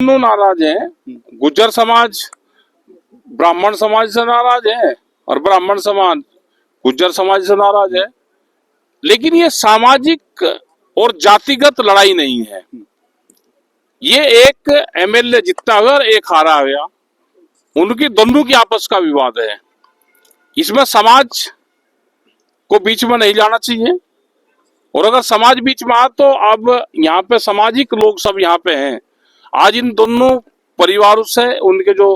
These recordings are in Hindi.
दोनों नाराज हैं। गुज्जर समाज ब्राह्मण समाज से नाराज है और ब्राह्मण समाज गुज्जर समाज से नाराज है। लेकिन ये सामाजिक और जातिगत लड़ाई नहीं है। ये एक एमएलए जीतता हुआ और एक हारा गया, उनकी दोनों की आपस का विवाद है। इसमें समाज को बीच में नहीं लाना चाहिए। और अगर समाज बीच में आ तो अब यहाँ पे सामाजिक लोग सब यहाँ पे हैं। आज इन दोनों परिवारों से उनके जो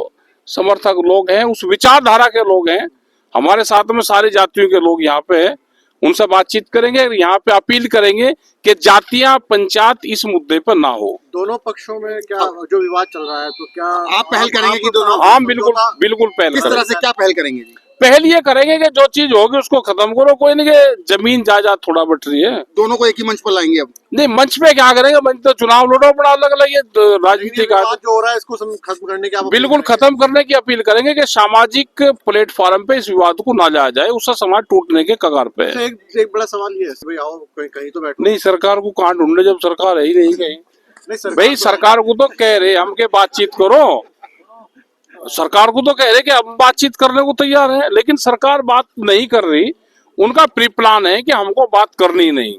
समर्थक लोग हैं, उस विचारधारा के लोग हैं, हमारे साथ में सारी जातियों के लोग यहाँ पे हैं। उनसे बातचीत करेंगे, यहाँ पे अपील करेंगे कि जातियां पंचायत इस मुद्दे पर ना हो। दोनों पक्षों में क्या जो विवाद चल रहा है, तो क्या आप पहल करेंगे कि दोनों? हाँ, बिल्कुल बिल्कुल पहल किस तरह से क्या पहल करेंगे जी? पहल ये करेंगे कि जो चीज होगी उसको खत्म करो। कोई नहीं कि जमीन जायदाद थोड़ा बट रही है, दोनों को एक ही मंच पर लाएंगे अब? नहीं, मंच पे क्या करेंगे? मंच तो चुनाव लड़ो, बड़ा अलग अलग ये राजनीति का जो हो रहा है इसको खत्म करने की बिल्कुल खत्म करने की अपील करेंगे कि सामाजिक प्लेटफॉर्म पे इस विवाद को ना लाया जाए, उससे समाज टूटने के कगार पे है। एक बड़ा सवाल ये है भाई, आओ कहीं तो बैठो। नहीं, सरकार को कहाँ ढूंढने जब सरकार है ही नहीं कहीं। भाई सरकार को तो कह रहे हम के बातचीत करो, सरकार को तो कह रहे कि हम बातचीत करने को तैयार है, लेकिन सरकार बात नहीं कर रही। उनका प्री प्लान है कि हमको बात करनी ही नहीं।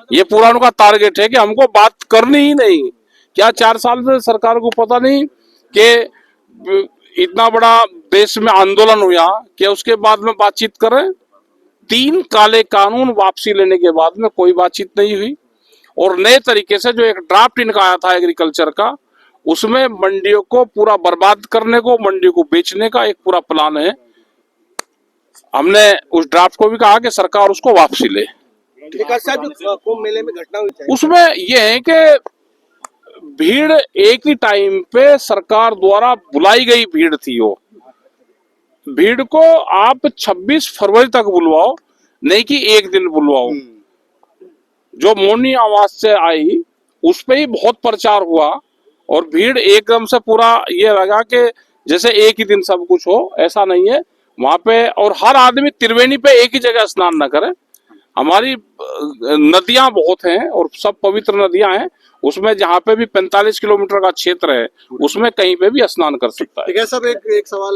ये पूरा उनका टारगेट है कि हमको बात करनी ही नहीं। क्या 4 साल से सरकार को पता नहीं कि इतना बड़ा देश में आंदोलन हुआ कि उसके बाद में बातचीत करें? 3 काले कानून वापसी लेने के बाद में कोई बातचीत नहीं हुई। और नए तरीके से जो एक ड्राफ्ट इनका आया था एग्रीकल्चर का, उसमें मंडियों को पूरा बर्बाद करने को, मंडियों को बेचने का एक पूरा प्लान है। हमने उस ड्राफ्ट को भी कहा कि सरकार उसको वापसी ले। कुंभ मेले में घटना हुई थी, उसमें यह है कि भीड़ एक ही टाइम पे सरकार द्वारा बुलाई गई भीड़ थी। वो भीड़ को आप 26 फरवरी तक बुलवाओ, नहीं कि एक दिन बुलवाओ। जो मौनी आवाज से आई उस पे ही बहुत प्रचार हुआ और भीड़ एकदम से पूरा ये लगा कि जैसे एक ही दिन सब कुछ हो। ऐसा नहीं है वहां पे। और हर आदमी त्रिवेणी पे एक ही जगह स्नान न करे। हमारी नदियां बहुत हैं और सब पवित्र नदियां हैं। उसमें जहाँ पे भी 45 किलोमीटर का क्षेत्र है, उसमें कहीं पे भी स्नान कर सकता है। ठीक है सब। एक सवाल